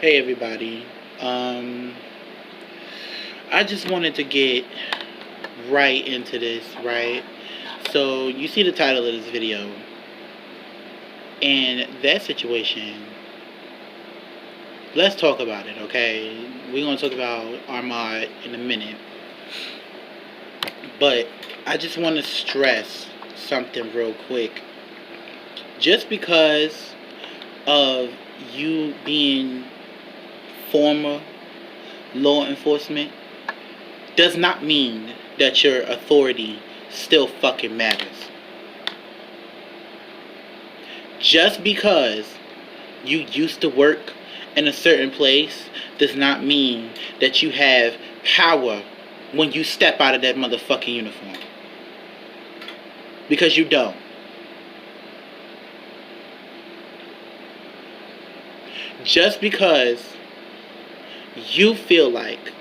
Hey everybody. Um, I just wanted to get right into this, right? So you see the title of this video, and that situation. Let's talk about it, okay? We're gonna talk about Ahmaud in a minute, but I just want to stress something real quick. Just because of you being former law enforcement does not mean that your authority still fucking matters. Just because you used to work in a certain place does not mean that you have power when you step out of that motherfucking uniform. Because you don't. Just because you feel like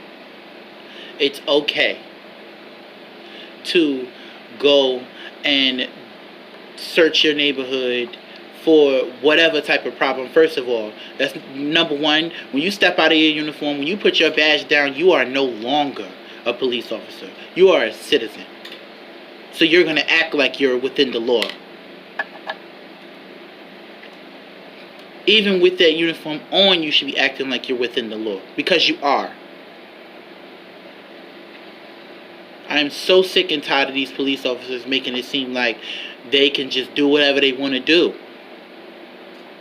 it's okay to go and search your neighborhood for whatever type of problem. First of all, that's number one. When you step out of your uniform, when you put your badge down, you are no longer a police officer. You are a citizen. So you're going to act like you're within the law. Even with that uniform on, you should be acting like you're within the law. Because you are. I am so sick and tired of these police officers making it seem like they can just do whatever they want to do.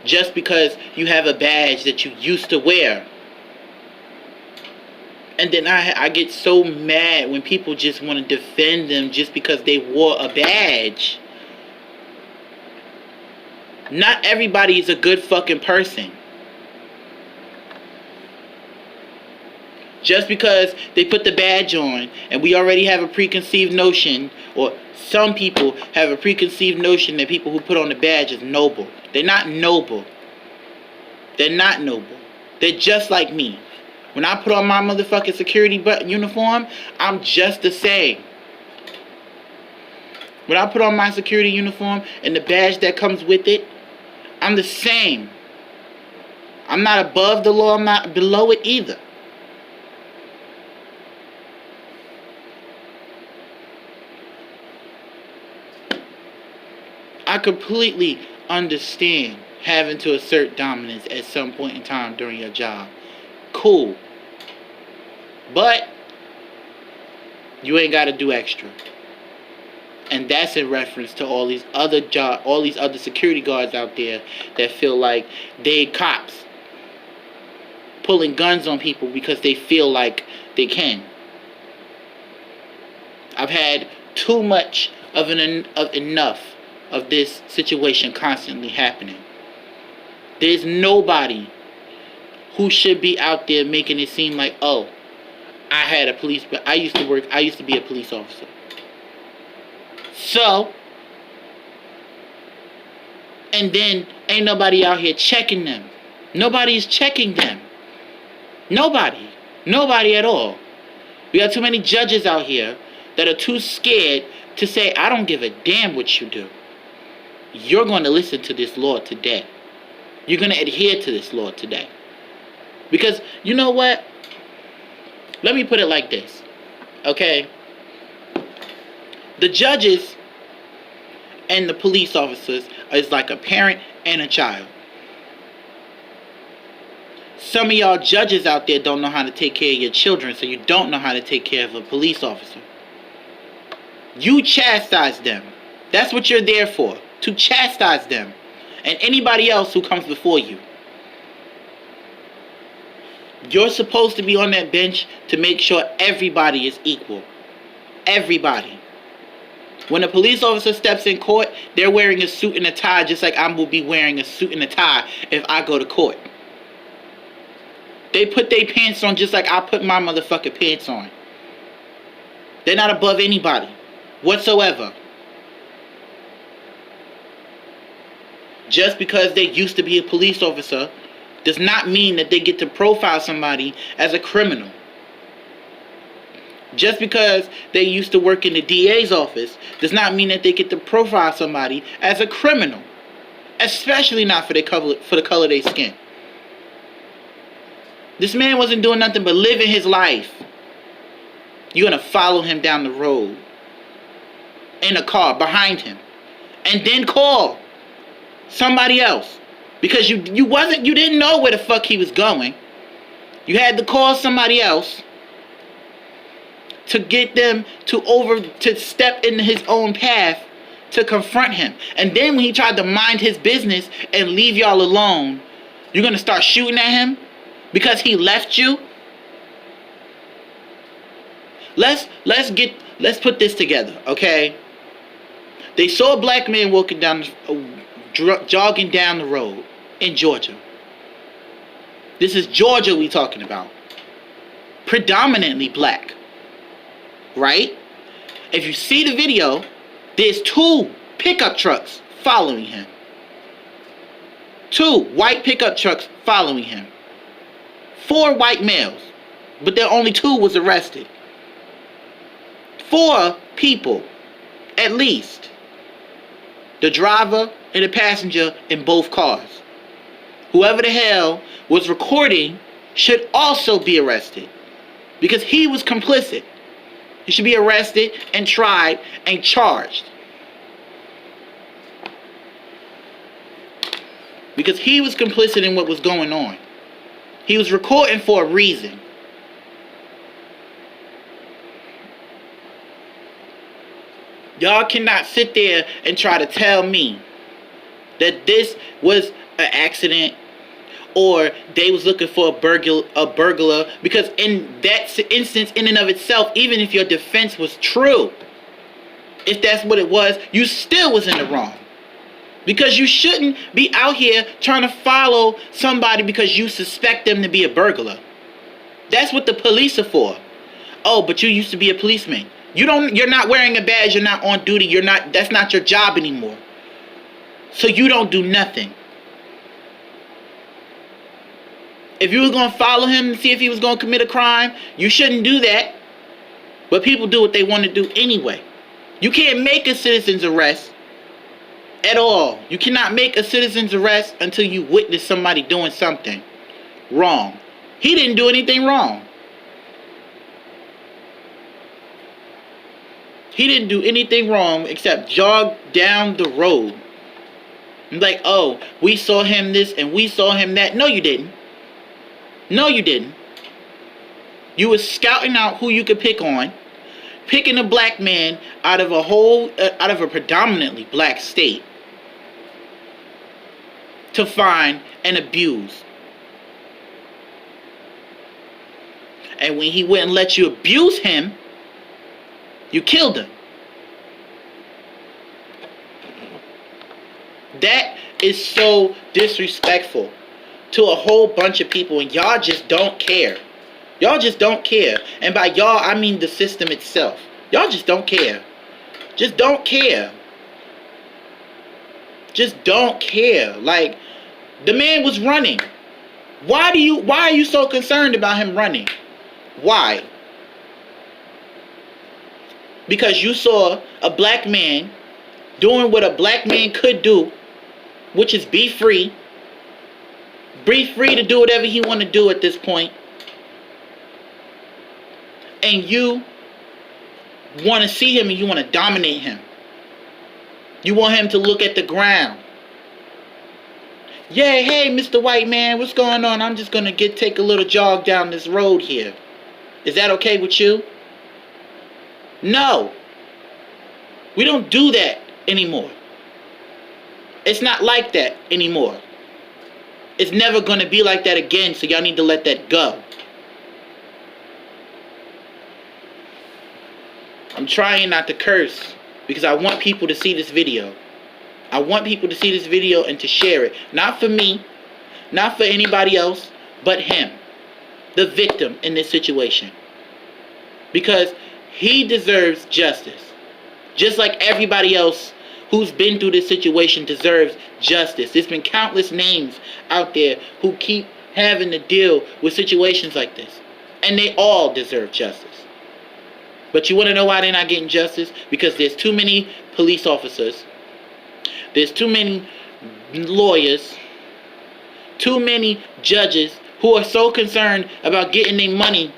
Just because you have a badge that you used to wear. And then I get so mad when people just want to defend them just because they wore a badge. Not everybody is a good fucking person. Just because they put the badge on and we already have a preconceived notion, or some people have a preconceived notion that people who put on the badge is noble. They're not noble. They're not noble. They're just like me. When I put on my motherfucking security uniform, I'm just the same. When I put on my security uniform and the badge that comes with it, I'm the same. I'm not above the law. I'm not below it either. I completely understand having to assert dominance at some point in time during your job. Cool. But you ain't got to do extra. And that's in reference to all these other security guards out there that feel like they cops pulling guns on people because they feel like they can. I've had too much of enough of this situation constantly happening. There's nobody who should be out there making it seem like, oh, I used to be a police officer. So, and then ain't nobody out here checking them. Nobody is checking them. Nobody. Nobody at all. We got too many judges out here that are too scared to say, I don't give a damn what you do. You're going to listen to this law today. You're going to adhere to this law today. Because, you know what? Let me put it like this. Okay? The judges and the police officers is like a parent and a child. Some of y'all judges out there don't know how to take care of your children, so you don't know how to take care of a police officer. You chastise them. That's what you're there for. To chastise them. And anybody else who comes before you. You're supposed to be on that bench to make sure everybody is equal. Everybody. When a police officer steps in court, they're wearing a suit and a tie just like I will be wearing a suit and a tie if I go to court. They put their pants on just like I put my motherfucking pants on. They're not above anybody whatsoever. Just because they used to be a police officer does not mean that they get to profile somebody as a criminal. Just because they used to work in the DA's office does not mean that they get to profile somebody as a criminal. Especially not for the color of their skin. This man wasn't doing nothing but living his life. You're going to follow him down the road in a car behind him and then call somebody else because you didn't know where the fuck he was going. You had to call somebody else to get them to step in his own path to confront him. And then when he tried to mind his business and leave y'all alone, you're going to start shooting at him because he left you? Let's put this together, okay? They saw a black man jogging down the road in Georgia. This is Georgia we talking about. Predominantly black. Right? If you see the video, there's 2 pickup trucks following him. 2 white pickup trucks following him. 4 white males. But there only 2 was arrested. 4 people, at least. The driver and the passenger in both cars. Whoever the hell was recording should also be arrested. Because he was complicit. He should be arrested and tried and charged. Because he was complicit in what was going on. He was recording for a reason. Y'all cannot sit there and try to tell me that this was an accident or they was looking for a burglar, because in that instance, in and of itself, even if your defense was true, if that's what it was, you still was in the wrong. Because you shouldn't be out here trying to follow somebody because you suspect them to be a burglar. That's what the police are for. Oh, but you used to be a policeman. You're not wearing a badge, you're not on duty, that's not your job anymore. So you don't do nothing. If you were going to follow him and see if he was going to commit a crime, you shouldn't do that. But people do what they want to do anyway. You can't make a citizen's arrest at all. You cannot make a citizen's arrest until you witness somebody doing something wrong. He didn't do anything wrong. He didn't do anything wrong except jog down the road. Like, oh, we saw him this and we saw him that. No, you didn't. No, you didn't. You were scouting out who you could pick on, picking a black man out of a predominantly black state to find and abuse. And when he wouldn't let you abuse him, you killed him. That is so disrespectful to a whole bunch of people, and y'all just don't care. Y'all just don't care. And by y'all, I mean the system itself. Y'all just don't care. Just don't care. Just don't care. Like, the man was running. Why are you so concerned about him running? Why? Because you saw a black man doing what a black man could do, which is be free. Be free to do whatever he want to do at this point. And you want to see him and you want to dominate him. You want him to look at the ground. Yeah, hey, Mr. White Man, what's going on? I'm just going to take a little jog down this road here. Is that okay with you? No. We don't do that anymore. It's not like that anymore. It's never going to be like that again, so y'all need to let that go. I'm trying not to curse because I want people to see this video. I want people to see this video and to share it. Not for me, not for anybody else, but him, the victim in this situation. Because he deserves justice. Just like everybody else who's been through this situation deserves justice. There's been countless names out there who keep having to deal with situations like this. And they all deserve justice. But you want to know why they're not getting justice? Because there's too many police officers. There's too many lawyers. Too many judges who are so concerned about getting their money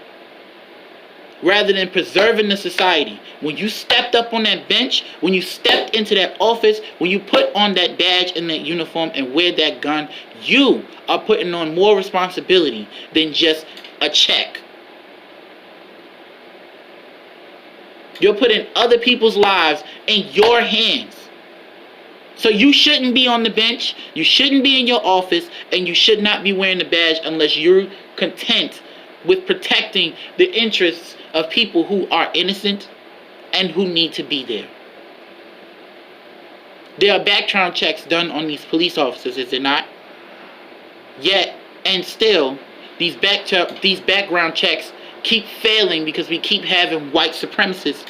rather than preserving the society. When you stepped up on that bench, when you stepped into that office, when you put on that badge and that uniform and wear that gun, you are putting on more responsibility than just a check. You're putting other people's lives in your hands. So you shouldn't be on the bench, you shouldn't be in your office, and you should not be wearing the badge unless you're content with protecting the interests of people who are innocent and who need to be there. There are background checks done on these police officers, is there not? Yet and still, these background checks keep failing because we keep having white supremacists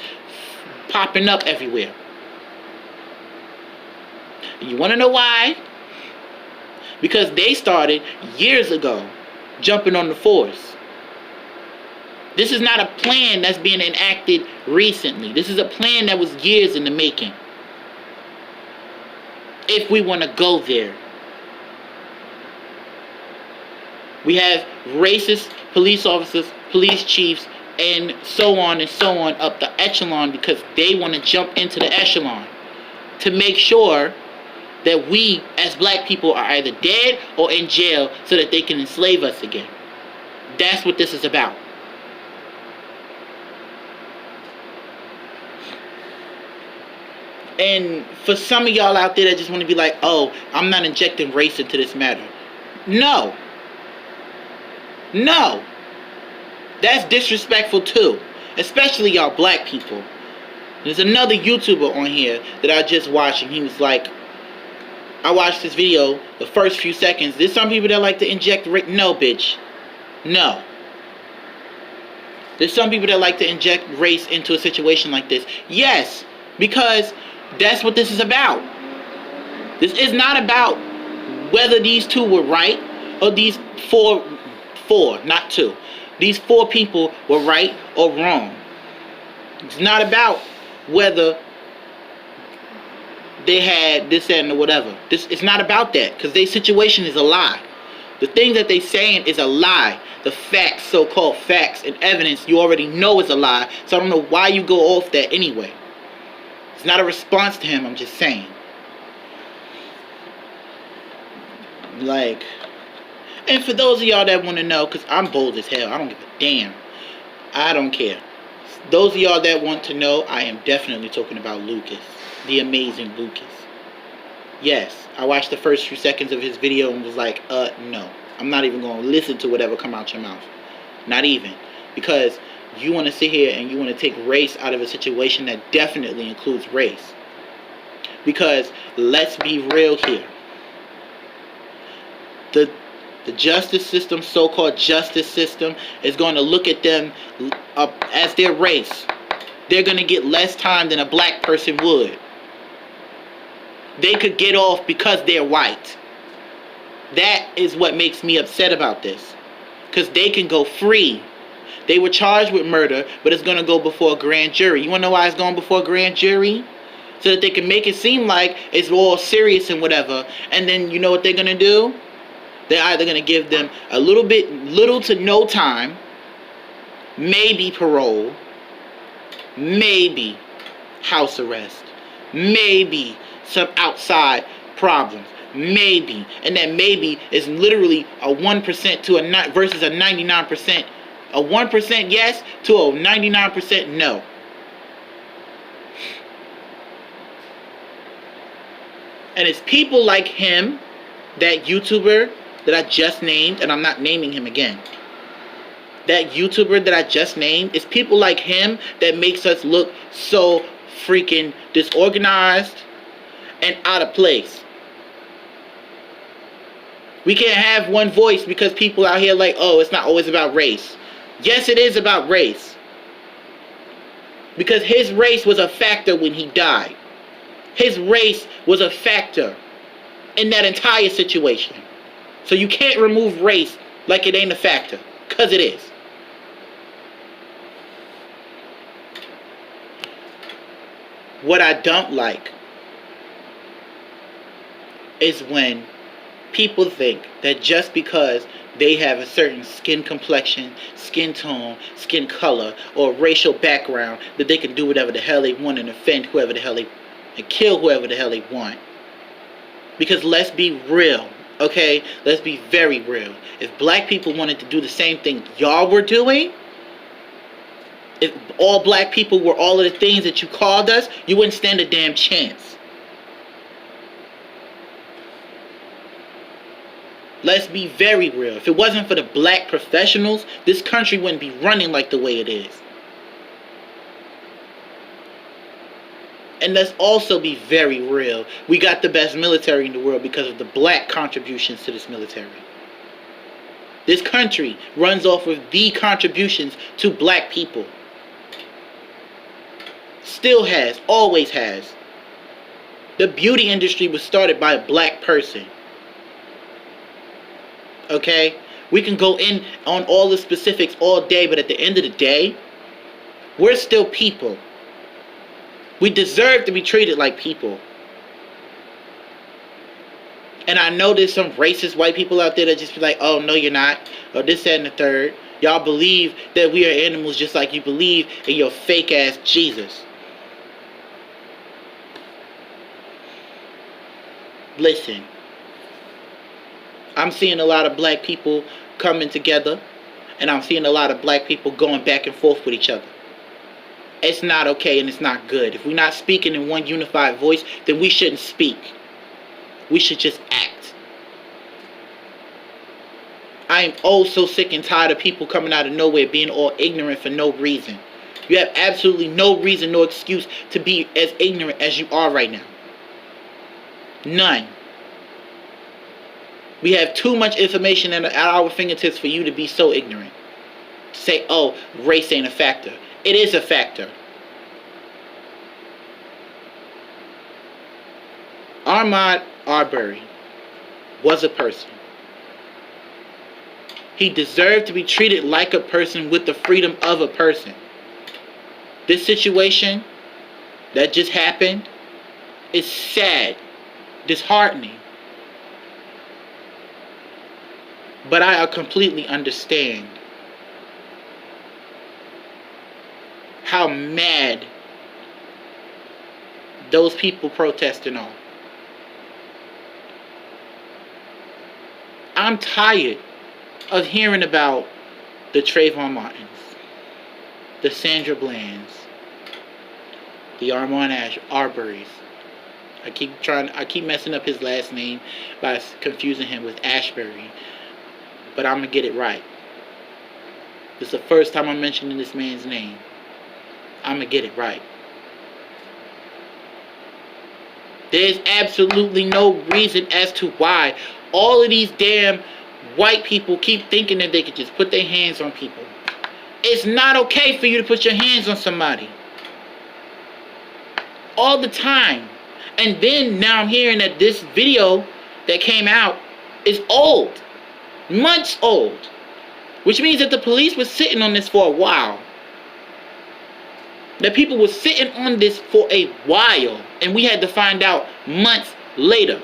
popping up everywhere. You want to know why? Because they started years ago jumping on the force. This is not a plan that's being enacted recently. This is a plan that was years in the making. If we want to go there. We have racist police officers, police chiefs, and so on up the echelon because they want to jump into the echelon to make sure that we as black people are either dead or in jail so that they can enslave us again. That's what this is about. And for some of y'all out there that just want to be like, oh, I'm not injecting race into this matter. No. No. That's disrespectful too. Especially y'all black people. There's another YouTuber on here that I just watched and he was like, I watched this video, the first few seconds. There's some people that like to inject race. No, bitch. No. There's some people that like to inject race into a situation like this. Yes, because that's what this is about. This is not about whether these two were right or these four, not two. These four people were right or wrong. It's not about whether they had this, that, and whatever. It's not about that, because their situation is a lie. The thing that they saying is a lie. The facts, so-called facts and evidence, you already know is a lie. So I don't know why you go off that anyway. It's not a response to him, I'm just saying. Like, and for those of y'all that want to know, because I'm bold as hell, I don't give a damn. I don't care. Those of y'all that want to know, I am definitely talking about Lucas. The amazing Lucas. Yes, I watched the first few seconds of his video and was like, no. I'm not even going to listen to whatever come out your mouth. Not even. Because you want to sit here and you want to take race out of a situation that definitely includes race. Because let's be real here. The justice system, so-called justice system, is going to look at them as their race. They're going to get less time than a black person would. They could get off because they're white. That is what makes me upset about this. Because they can go free. They were charged with murder, but it's going to go before a grand jury. You want to know why it's going before a grand jury? So that they can make it seem like it's all serious and whatever. And then you know what they're going to do? They're either going to give them a little to no time, maybe parole, maybe house arrest, maybe some outside problems, maybe. And that maybe is literally a 1% to a versus a 99%. A 1% yes to a 99% no. And it's people like him, that YouTuber that I just named, and I'm not naming him again. That YouTuber that I just named, it's people like him that makes us look so freaking disorganized and out of place. We can't have one voice because people out here like, oh, it's not always about race. Yes, it is about race. Because his race was a factor when he died. His race was a factor in that entire situation. So you can't remove race like it ain't a factor. Because it is. What I don't like is when people think that just because they have a certain skin complexion, skin tone, skin color, or racial background that they can do whatever the hell they want and offend whoever the hell they and kill whoever the hell they want. Because let's be real, okay? Let's be very real. If black people wanted to do the same thing y'all were doing, if all black people were all of the things that you called us, you wouldn't stand a damn chance. Let's be very real. If it wasn't for the black professionals, this country wouldn't be running like the way it is. And let's also be very real. We got the best military in the world because of the black contributions to this military. This country runs off of the contributions to black people. Still has, always has. The beauty industry was started by a black person. Okay? We can go in on all the specifics all day, but at the end of the day, we're still people. We deserve to be treated like people. And I know there's some racist white people out there that just be like, oh, no, you're not. Or this, that, and the third. Y'all believe that we are animals just like you believe in your fake-ass Jesus. Listen. I'm seeing a lot of black people coming together. And I'm seeing a lot of black people going back and forth with each other. It's not okay and it's not good. If we're not speaking in one unified voice, then we shouldn't speak. We should just act. I am oh so sick and tired of people coming out of nowhere being all ignorant for no reason. You have absolutely no reason, no excuse to be as ignorant as you are right now. None. We have too much information at our fingertips for you to be so ignorant. To say, oh, race ain't a factor. It is a factor. Ahmaud Arbery was a person. He deserved to be treated like a person with the freedom of a person. This situation that just happened is sad, disheartening. But I completely understand how mad those people protesting are. I'm tired of hearing about the Trayvon Martins, the Sandra Blands, the Armoud Asburys. I keep messing up his last name by confusing him with Ashbury, but I'm gonna get it right. This is the first time I'm mentioning this man's name. I'm going to get it right. There's absolutely no reason as to why all of these damn white people keep thinking that they could just put their hands on people. It's not okay for you to put your hands on somebody. All the time. And then now I'm hearing that this video that came out is old. Months old. Which means that the police was sitting on this for a while. That people were sitting on this for a while, and we had to find out months later.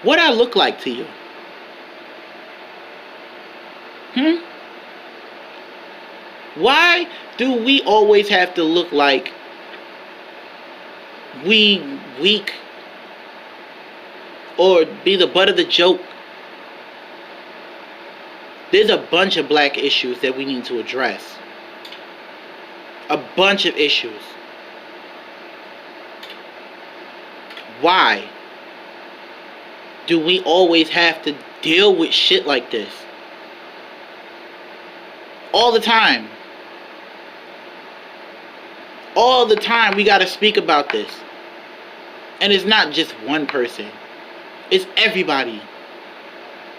What I look like to you? Why do we always have to look like we weak or be the butt of the joke? There's a bunch of black issues that we need to address. A bunch of issues. Why do we always have to deal with shit like this? All the time. All the time we gotta speak about this. And it's not just one person. It's everybody.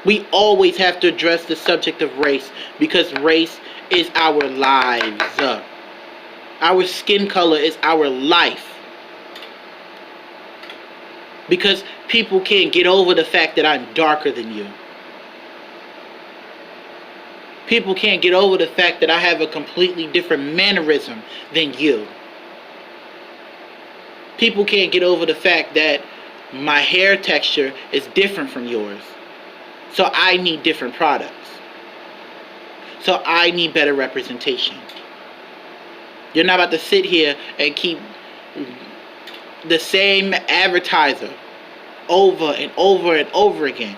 We always have to address the subject of race because race is our lives. Our skin color is our life. Because people can't get over the fact that I'm darker than you. People can't get over the fact that I have a completely different mannerism than you. People can't get over the fact that my hair texture is different from yours. So I need different products. So I need better representation. You're not about to sit here and keep the same advertiser over and over and over again.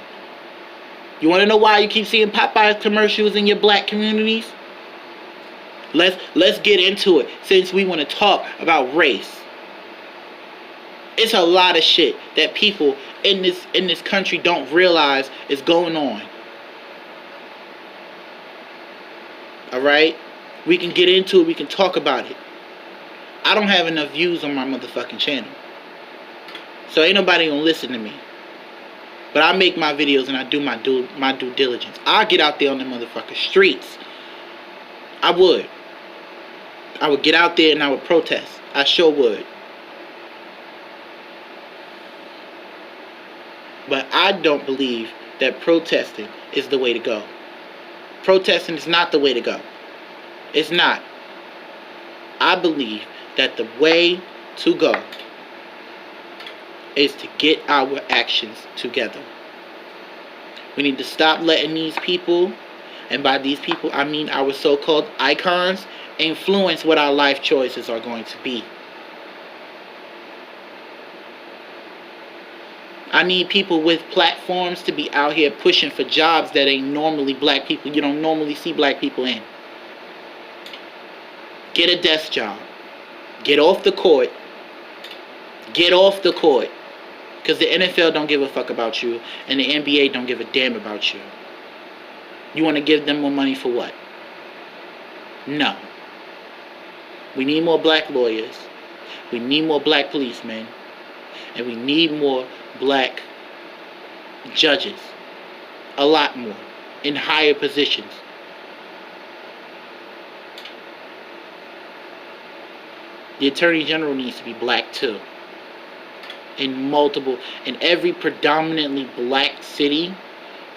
You want to know why you keep seeing Popeyes commercials in your black communities? Let's get into it, since we want to talk about race. It's a lot of shit that people in this country don't realize is going on. Alright? We can get into it, we can talk about it. I don't have enough views on my motherfucking channel. So ain't nobody gonna listen to me. But I make my videos and I do my due diligence. I get out there on the motherfucking streets. I would get out there and I would protest. I sure would. But I don't believe that protesting is the way to go. Protesting is not the way to go. It's not. I believe that the way to go is to get our actions together. We need to stop letting these people, and by these people I mean our so-called icons, influence what our life choices are going to be. I need people with platforms to be out here pushing for jobs that ain't normally black people. You don't normally see black people in. Get a desk job. Get off the court. Get off the court. Because the NFL don't give a fuck about you, and the NBA don't give a damn about you. You want to give them more money for what? No. We need more black lawyers. We need more black policemen. And we need more black judges. A lot more. In higher positions. The Attorney General needs to be black too. In every predominantly black city,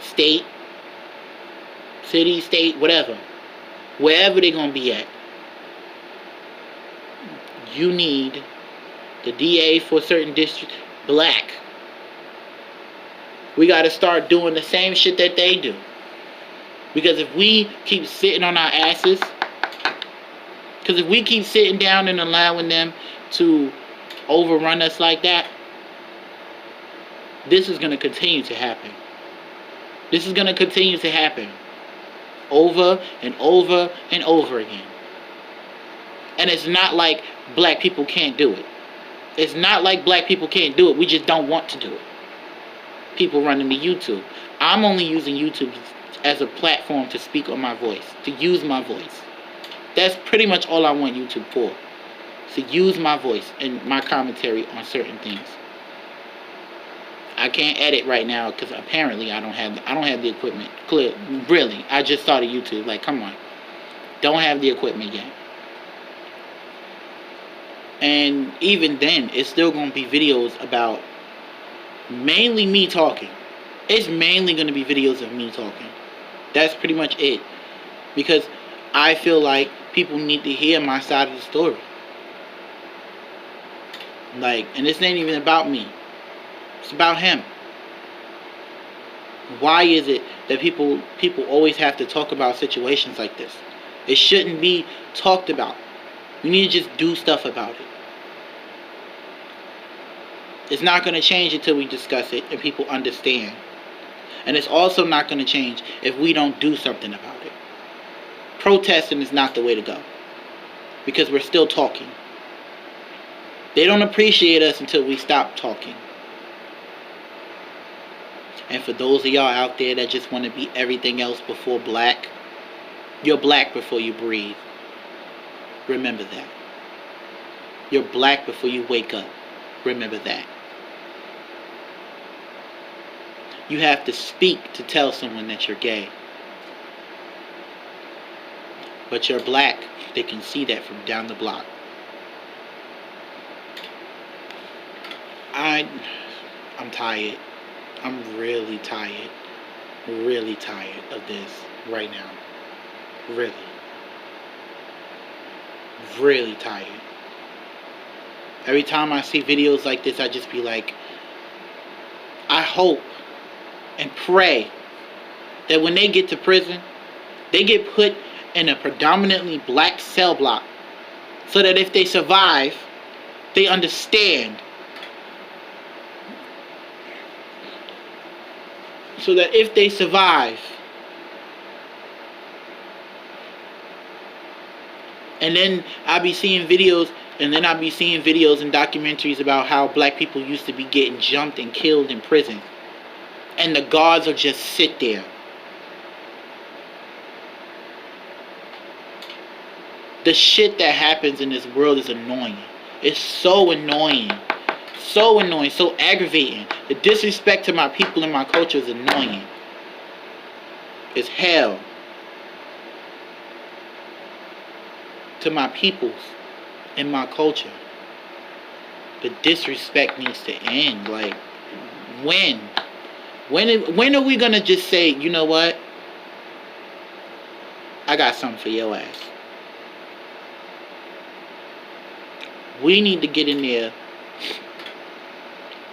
state, whatever. Wherever they're going to be at. You need the DA for a certain district, black. We got to start doing the same shit that they do. Because if we keep sitting on our asses, because if we keep sitting down and allowing them to overrun us like that, this is going to continue to happen. This is going to continue to happen. Over and over and over again. And it's not like black people can't do it. It's not like black people can't do it. We just don't want to do it. People running to YouTube. I'm only using YouTube as a platform to speak on my voice. To use my voice. That's pretty much all I want YouTube for. To use my voice and my commentary on certain things. I can't edit right now because apparently I don't have the equipment. Clear, really. I just started YouTube. Like, come on. Don't have the equipment yet. And even then, it's still going to be videos about mainly me talking. It's mainly going to be videos of me talking. That's pretty much it. Because I feel like people need to hear my side of the story. Like, and this ain't even about me. It's about him. Why is it that people always have to talk about situations like this? It shouldn't be talked about. We need to just do stuff about it. It's not going to change until we discuss it and people understand. And it's also not going to change if we don't do something about it. Protesting is not the way to go. Because we're still talking. They don't appreciate us until we stop talking. And for those of y'all out there that just want to be everything else before black, you're black before you breathe. Remember that. You're black before you wake up. Remember that. You have to speak to tell someone that you're gay. But you're black. They can see that from down the block. I'm tired. I'm really tired. Really tired of this right now. Really. Really tired. Every time I see videos like this, I just be like, I hope and pray that when they get to prison, they get put in a predominantly black cell block so that if they survive, they understand. So that if they survive, and then I'll be seeing videos, and documentaries about how black people used to be getting jumped and killed in prison. And the guards will just sit there. The shit that happens in this world is annoying. It's so annoying. So annoying. So aggravating. The disrespect to my people and my culture is annoying. It's hell. To my peoples and my culture. The disrespect needs to end. Like, when? When are we gonna just say, you know what? I got something for your ass. We need to get in there.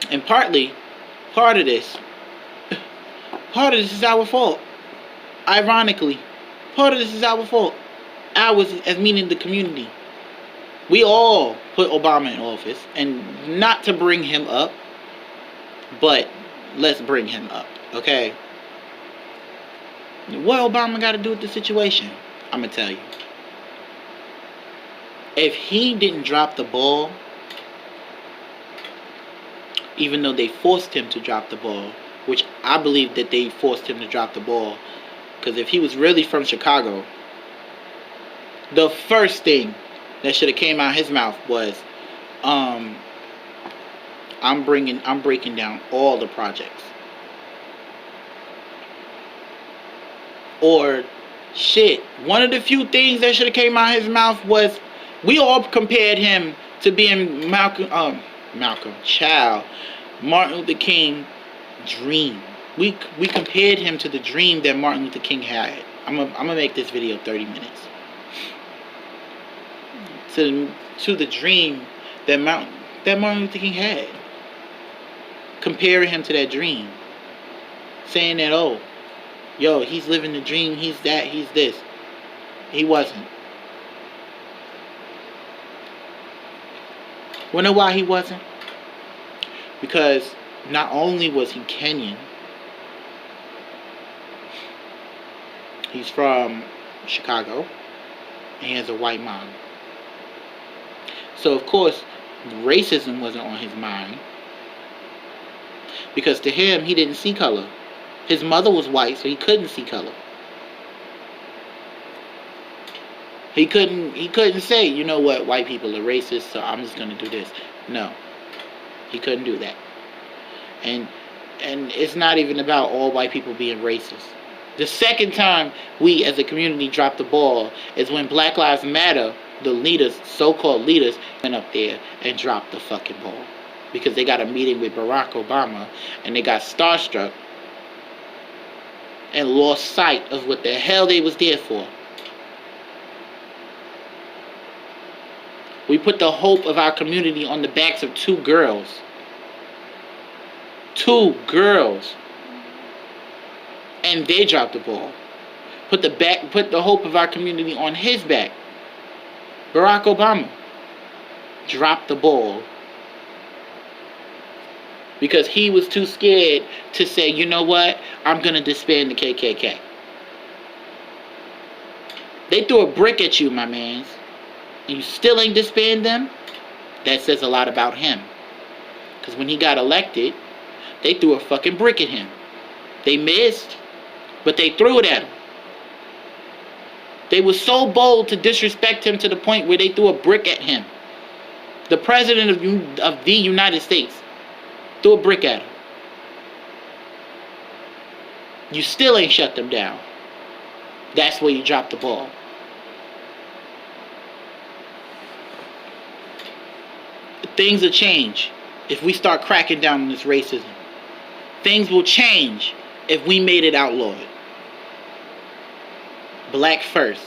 And part of this is our fault. Ironically, part of this is our fault. Ours, as meaning the community. We all put Obama in office, and not to bring him up, but let's bring him up, okay? What Obama got to do with the situation? I'm going to tell you. If he didn't drop the ball, even though they forced him to drop the ball, which I believe that they forced him to drop the ball, because if he was really from Chicago, the first thing that should have came out of his mouth was, I'm breaking down all the projects. Or, shit, one of the few things that should have came out of his mouth was, we all compared him to being Martin Luther King dream. We compared him to the dream that Martin Luther King had. I'm gonna make this video 30 minutes. To the dream that Martin Luther King had. Comparing him to that dream. Saying that, oh, yo, he's living the dream, he's that, he's this. He wasn't. Wanna know why he wasn't? Because not only was he Kenyan, he's from Chicago, and he has a white mom. So, of course, racism wasn't on his mind. Because to him, he didn't see color. His mother was white, so he couldn't see color. He couldn't say, you know what, white people are racist, so I'm just going to do this. No. He couldn't do that. And it's not even about all white people being racist. The second time we as a community dropped the ball is when Black Lives Matter, the leaders, so-called leaders, went up there and dropped the fucking ball. Because they got a meeting with Barack Obama and they got starstruck and lost sight of what the hell they was there for. We put the hope of our community on the backs of two girls. Two girls. And they dropped the ball. Put the hope of our community on his back. Barack Obama dropped the ball because he was too scared to say, you know what, I'm going to disband the KKK. They threw a brick at you, my mans, and you still ain't disband them. That says a lot about him. Because when he got elected, they threw a fucking brick at him. They missed, but they threw it at him. They were so bold to disrespect him to the point where they threw a brick at him. The president of the United States threw a brick at him. You still ain't shut them down. That's where you dropped the ball. Things will change if we start cracking down on this racism. Things will change if we made it outlawed. black first.